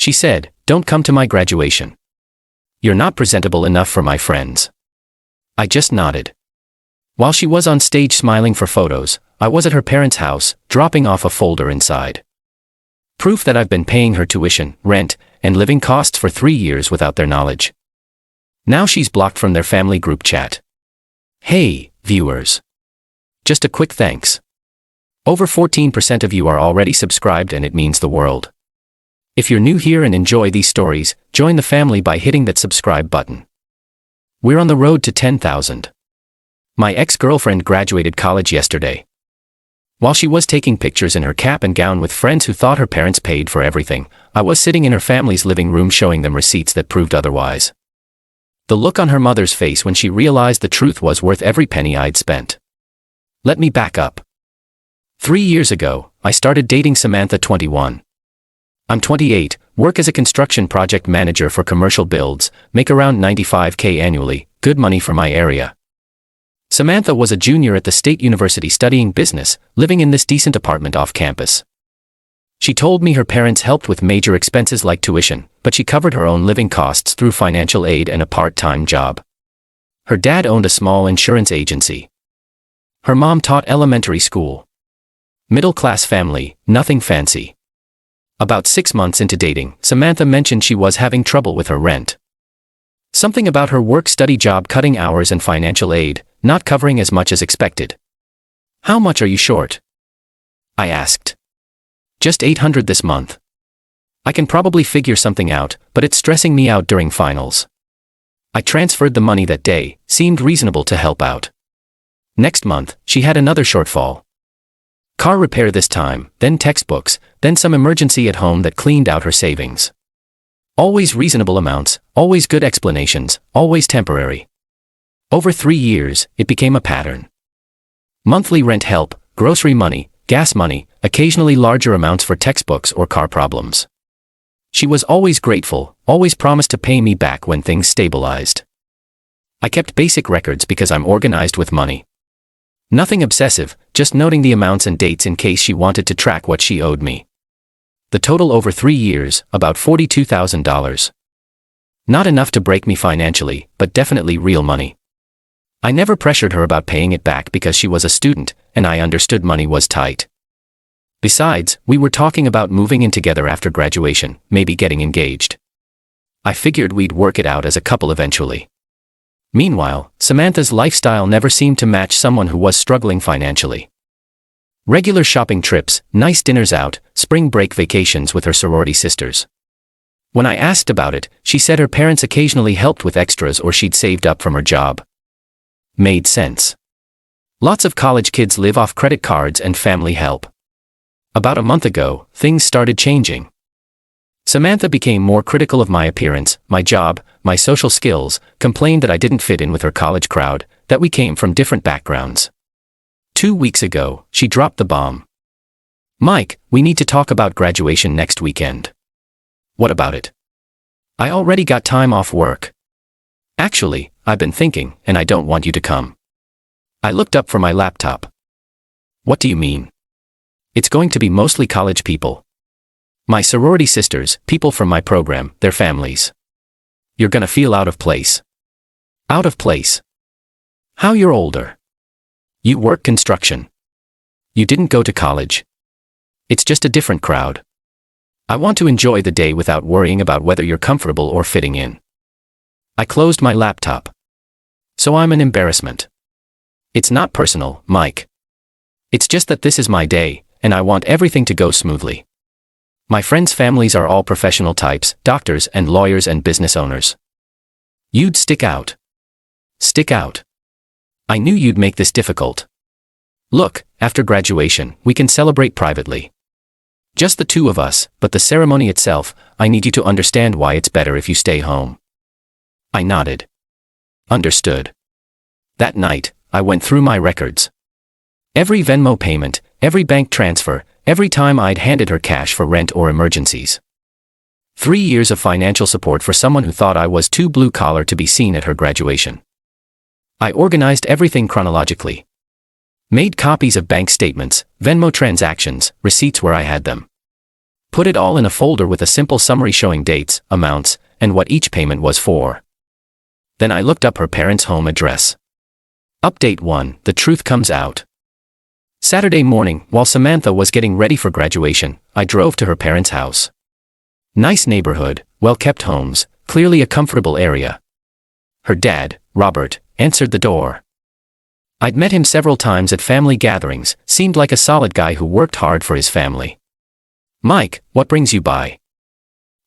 She said, "Don't come to my graduation. You're not presentable enough for my friends." I just nodded. While she was on stage smiling for photos, I was at her parents' house, dropping off a folder inside. Proof that I've been paying her tuition, rent, and living costs for 3 years without their knowledge. Now she's blocked from their family group chat. Hey, viewers. Just a quick thanks. Over 14% of you are already subscribed, and it means the world. If you're new here and enjoy these stories, join the family by hitting that subscribe button. We're on the road to 10,000. My ex-girlfriend graduated college yesterday. While she was taking pictures in her cap and gown with friends who thought her parents paid for everything, I was sitting in her family's living room showing them receipts that proved otherwise. The look on her mother's face when she realized the truth was worth every penny I'd spent. Let me back up. 3 years ago, I started dating Samantha, 21. I'm 28, work as a construction project manager for commercial builds, make around $95K annually, good money for my area. Samantha was a junior at the State University studying business, living in this decent apartment off campus. She told me her parents helped with major expenses like tuition, but she covered her own living costs through financial aid and a part-time job. Her dad owned a small insurance agency. Her mom taught elementary school. Middle-class family, nothing fancy. About 6 months into dating, Samantha mentioned she was having trouble with her rent. Something about her work-study job cutting hours and financial aid, not covering as much as expected. "How much are you short?" I asked. "Just $800 this month. I can probably figure something out, but it's stressing me out during finals." I transferred the money that day, seemed reasonable to help out. Next month, she had another shortfall. Car repair this time, then textbooks, then some emergency at home that cleaned out her savings. Always reasonable amounts, always good explanations, always temporary. Over 3 years, it became a pattern. Monthly rent help, grocery money, gas money, occasionally larger amounts for textbooks or car problems. She was always grateful, always promised to pay me back when things stabilized. I kept basic records because I'm organized with money. Nothing obsessive, just noting the amounts and dates in case she wanted to track what she owed me. The total over 3 years, about $42,000. Not enough to break me financially, but definitely real money. I never pressured her about paying it back because she was a student, and I understood money was tight. Besides, we were talking about moving in together after graduation, maybe getting engaged. I figured we'd work it out as a couple eventually. Meanwhile, Samantha's lifestyle never seemed to match someone who was struggling financially. Regular shopping trips, nice dinners out, spring break vacations with her sorority sisters. When I asked about it, she said her parents occasionally helped with extras or she'd saved up from her job. Made sense. Lots of college kids live off credit cards and family help. About a month ago, things started changing. Samantha became more critical of my appearance, my job, my social skills, complained that I didn't fit in with her college crowd, that we came from different backgrounds. 2 weeks ago, she dropped the bomb. "Mike, we need to talk about graduation next weekend." "What about it?" "I already got time off work." "Actually, I've been thinking, and I don't want you to come." I looked up from my laptop. "What do you mean?" "It's going to be mostly college people. My sorority sisters, people from my program, their families. You're gonna feel out of place." "Out of place? How? You're older. You work construction. You didn't go to college. It's just a different crowd. I want to enjoy the day without worrying about whether you're comfortable or fitting in." I closed my laptop. "So I'm an embarrassment." "It's not personal, Mike. It's just that this is my day, and I want everything to go smoothly. My friends' families are all professional types, doctors and lawyers and business owners. You'd stick out. Stick out. I knew you'd make this difficult. Look, after graduation, we can celebrate privately. Just the two of us, but the ceremony itself, I need you to understand why it's better if you stay home." I nodded. Understood. That night, I went through my records. Every Venmo payment, every bank transfer, every time I'd handed her cash for rent or emergencies. 3 years of financial support for someone who thought I was too blue-collar to be seen at her graduation. I organized everything chronologically. Made copies of bank statements, Venmo transactions, receipts where I had them. Put it all in a folder with a simple summary showing dates, amounts, and what each payment was for. Then I looked up her parents' home address. Update 1. The truth comes out. Saturday morning, while Samantha was getting ready for graduation, I drove to her parents' house. Nice neighborhood, well-kept homes, clearly a comfortable area. Her dad, Robert, answered the door. I'd met him several times at family gatherings, seemed like a solid guy who worked hard for his family. "Mike, what brings you by?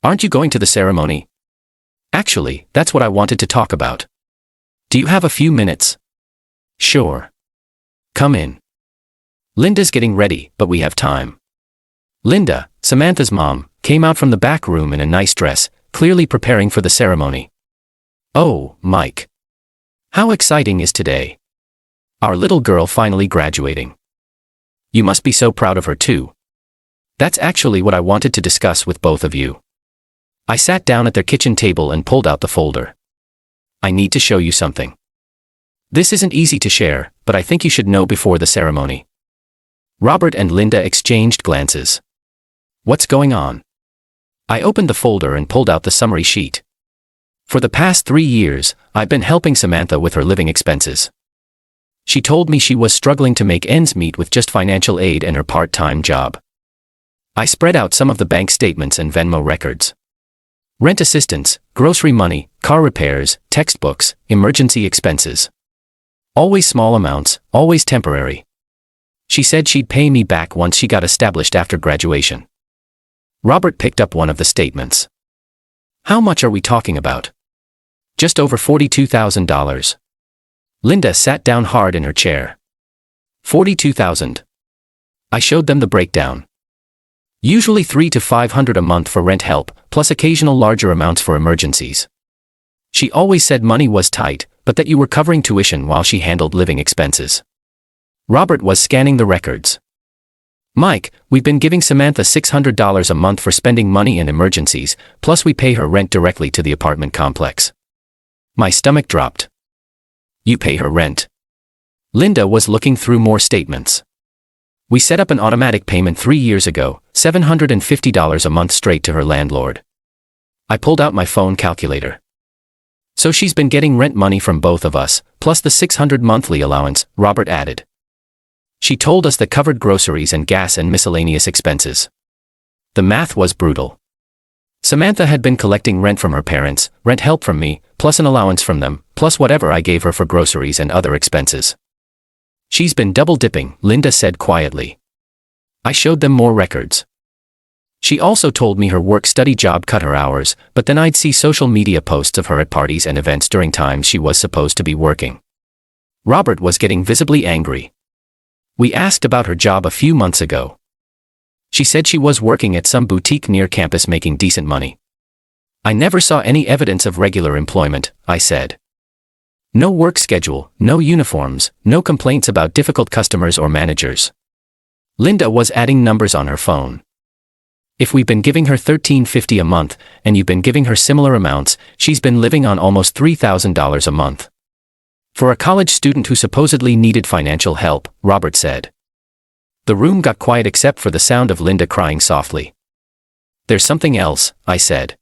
Aren't you going to the ceremony?" "Actually, that's what I wanted to talk about. Do you have a few minutes?" "Sure. Come in. Linda's getting ready, but we have time." Linda, Samantha's mom, came out from the back room in a nice dress, clearly preparing for the ceremony. "Oh, Mike. How exciting is today? Our little girl finally graduating. You must be so proud of her too." "That's actually what I wanted to discuss with both of you." I sat down at their kitchen table and pulled out the folder. "I need to show you something. This isn't easy to share, but I think you should know before the ceremony." Robert and Linda exchanged glances. "What's going on?" I opened the folder and pulled out the summary sheet. For the past 3 years, I've been helping Samantha with her living expenses. She told me she was struggling to make ends meet with just financial aid and her part-time job. I spread out some of the bank statements and Venmo records. Rent assistance, grocery money, car repairs, textbooks, emergency expenses. Always small amounts, always temporary. She said she'd pay me back once she got established after graduation. Robert picked up one of the statements. "How much are we talking about?" "Just over $42,000. Linda sat down hard in her chair. $42,000. I showed them the breakdown. Usually $300 to $500 a month for rent help, plus occasional larger amounts for emergencies. She always said money was tight, but that you were covering tuition while she handled living expenses. Robert was scanning the records. "Mike, we've been giving Samantha $600 a month for spending money in emergencies, plus we pay her rent directly to the apartment complex." My stomach dropped. "You pay her rent?" Linda was looking through more statements. "We set up an automatic payment 3 years ago, $750 a month straight to her landlord." I pulled out my phone calculator. "So she's been getting rent money from both of us, plus the $600 monthly allowance," Robert added. "She told us that covered groceries and gas and miscellaneous expenses." The math was brutal. Samantha had been collecting rent from her parents, rent help from me, plus an allowance from them, plus whatever I gave her for groceries and other expenses. "She's been double-dipping," Linda said quietly. I showed them more records. She also told me her work-study job cut her hours, but then I'd see social media posts of her at parties and events during times she was supposed to be working. Robert was getting visibly angry. "We asked about her job a few months ago. She said she was working at some boutique near campus making decent money." "I never saw any evidence of regular employment," I said. "No work schedule, no uniforms, no complaints about difficult customers or managers." Linda was adding numbers on her phone. "If we've been giving her $1350 a month, and you've been giving her similar amounts, she's been living on almost $3,000 a month. For a college student who supposedly needed financial help," Robert said. The room got quiet except for the sound of Linda crying softly. "There's something else," I said.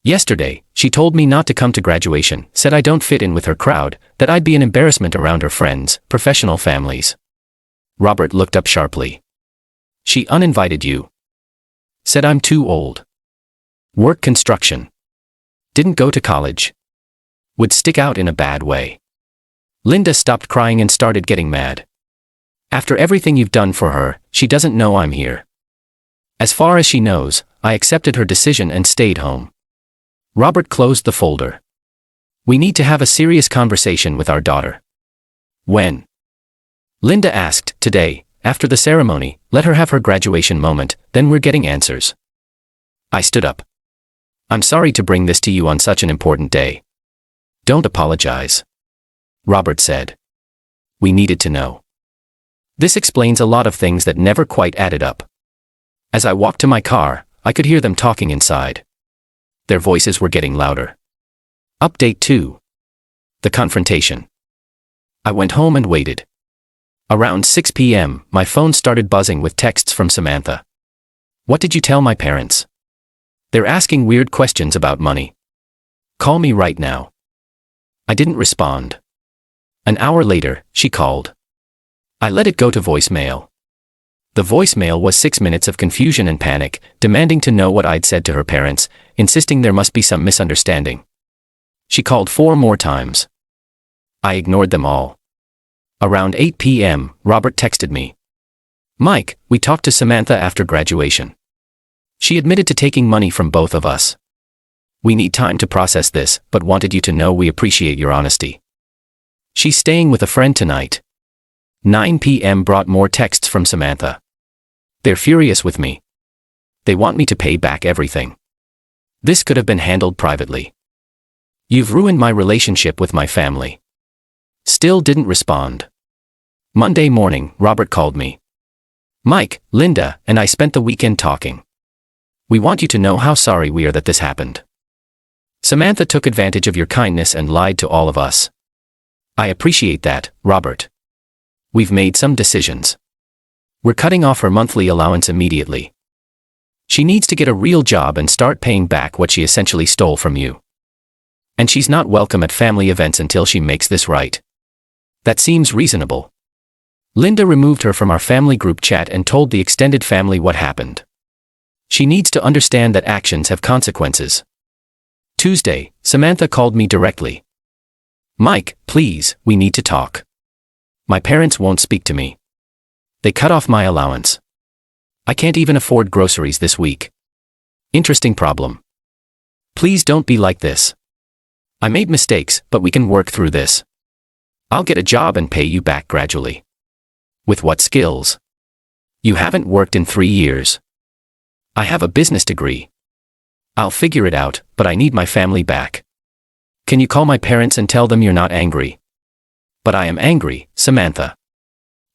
"Yesterday, she told me not to come to graduation, said I don't fit in with her crowd, that I'd be an embarrassment around her friends, professional families." Robert looked up sharply. "She uninvited you. Said I'm too old. Work construction. Didn't go to college. Would stick out in a bad way." Linda stopped crying and started getting mad. "After everything you've done for her, she doesn't know I'm here. As far as she knows, I accepted her decision and stayed home." Robert closed the folder. "We need to have a serious conversation with our daughter." "When?" Linda asked. "Today, after the ceremony, let her have her graduation moment, then we're getting answers." I stood up. "I'm sorry to bring this to you on such an important day." "Don't apologize," Robert said. "We needed to know. This explains a lot of things that never quite added up." As I walked to my car, I could hear them talking inside. Their voices were getting louder. Update 2. The confrontation. I went home and waited. Around 6 p.m., my phone started buzzing with texts from Samantha. What did you tell my parents? They're asking weird questions about money. Call me right now. I didn't respond. An hour later, she called. I let it go to voicemail. The voicemail was 6 minutes of confusion and panic, demanding to know what I'd said to her parents, insisting there must be some misunderstanding. She called 4 more times. I ignored them all. Around 8 p.m., Robert texted me. Mike, we talked to Samantha after graduation. She admitted to taking money from both of us. We need time to process this, but wanted you to know we appreciate your honesty. She's staying with a friend tonight. 9 p.m. brought more texts from Samantha. They're furious with me. They want me to pay back everything. This could have been handled privately. You've ruined my relationship with my family. Still didn't respond. Monday morning, Robert called me. Mike, Linda, and I spent the weekend talking. We want you to know how sorry we are that this happened. Samantha took advantage of your kindness and lied to all of us. I appreciate that, Robert. We've made some decisions. We're cutting off her monthly allowance immediately. She needs to get a real job and start paying back what she essentially stole from you. And she's not welcome at family events until she makes this right. That seems reasonable. Linda removed her from our family group chat and told the extended family what happened. She needs to understand that actions have consequences. Tuesday, Samantha called me directly. Mike, please, we need to talk. My parents won't speak to me. They cut off my allowance. I can't even afford groceries this week. Interesting problem. Please don't be like this. I made mistakes, but we can work through this. I'll get a job and pay you back gradually. With what skills? You haven't worked in 3 years. I have a business degree. I'll figure it out, but I need my family back. Can you call my parents and tell them you're not angry? But I am angry, Samantha.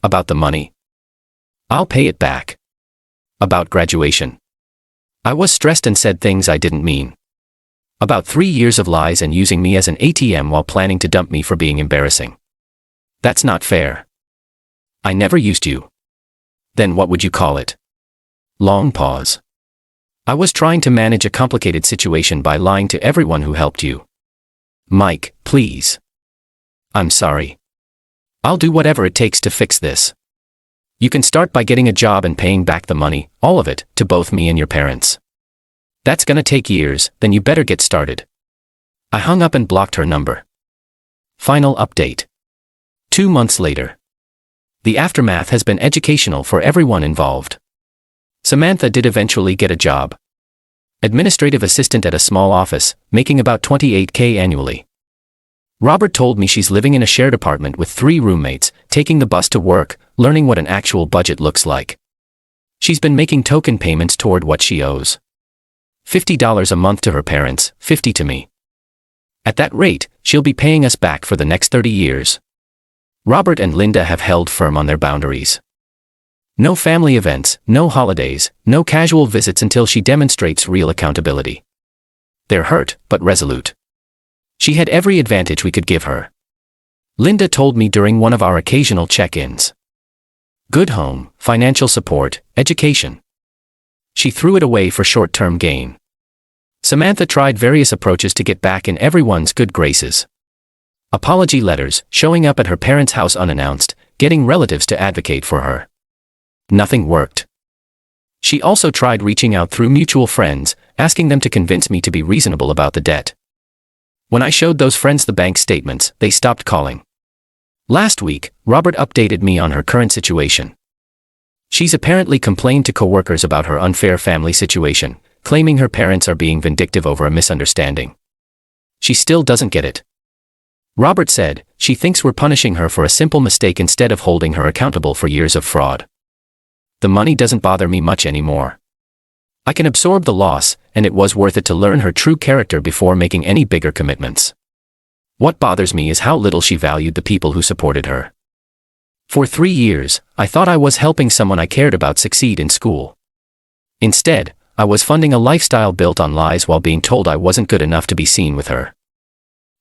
About the money. I'll pay it back. About graduation. I was stressed and said things I didn't mean. About 3 years of lies and using me as an ATM while planning to dump me for being embarrassing. That's not fair. I never used you. Then what would you call it? Long pause. I was trying to manage a complicated situation by lying to everyone who helped you. Mike, please. I'm sorry. I'll do whatever it takes to fix this. You can start by getting a job and paying back the money, all of it, to both me and your parents. That's gonna take years, then you better get started. I hung up and blocked her number. Final update. 2 months later. The aftermath has been educational for everyone involved. Samantha did eventually get a job. Administrative assistant at a small office, making about $28,000 annually. Robert told me she's living in a shared apartment with 3 roommates, taking the bus to work, learning what an actual budget looks like. She's been making token payments toward what she owes. $50 a month to her parents, $50 to me. At that rate, she'll be paying us back for the next 30 years. Robert and Linda have held firm on their boundaries. No family events, no holidays, no casual visits until she demonstrates real accountability. They're hurt, but resolute. She had every advantage we could give her. Linda told me during one of our occasional check-ins. Good home, financial support, education. She threw it away for short-term gain. Samantha tried various approaches to get back in everyone's good graces. Apology letters, showing up at her parents' house unannounced, getting relatives to advocate for her. Nothing worked. She also tried reaching out through mutual friends, asking them to convince me to be reasonable about the debt. When I showed those friends the bank statements, they stopped calling. Last week, Robert updated me on her current situation. She's apparently complained to coworkers about her unfair family situation, claiming her parents are being vindictive over a misunderstanding. She still doesn't get it. Robert said, she thinks we're punishing her for a simple mistake instead of holding her accountable for years of fraud. The money doesn't bother me much anymore. I can absorb the loss, and it was worth it to learn her true character before making any bigger commitments. What bothers me is how little she valued the people who supported her. For 3 years, I thought I was helping someone I cared about succeed in school. Instead, I was funding a lifestyle built on lies while being told I wasn't good enough to be seen with her.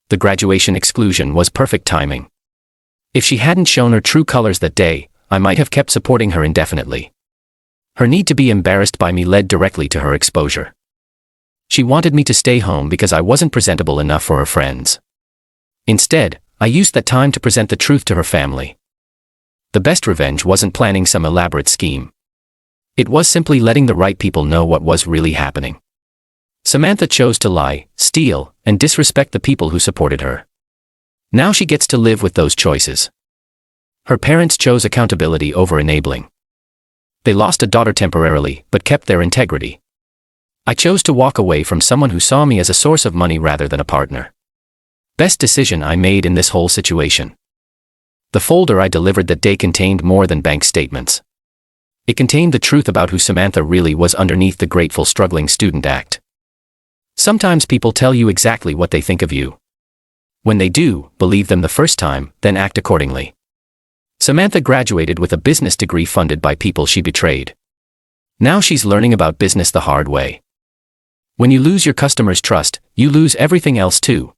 The graduation exclusion was perfect timing. If she hadn't shown her true colors that day, I might have kept supporting her indefinitely. Her need to be embarrassed by me led directly to her exposure. She wanted me to stay home because I wasn't presentable enough for her friends. Instead, I used that time to present the truth to her family. The best revenge wasn't planning some elaborate scheme. It was simply letting the right people know what was really happening. Samantha chose to lie, steal, and disrespect the people who supported her. Now she gets to live with those choices. Her parents chose accountability over enabling. They lost a daughter temporarily, but kept their integrity. I chose to walk away from someone who saw me as a source of money rather than a partner. Best decision I made in this whole situation. The folder I delivered that day contained more than bank statements. It contained the truth about who Samantha really was underneath the grateful struggling student act. Sometimes people tell you exactly what they think of you. When they do, believe them the first time, then act accordingly. Samantha graduated with a business degree funded by people she betrayed. Now she's learning about business the hard way. When you lose your customers' trust, you lose everything else too.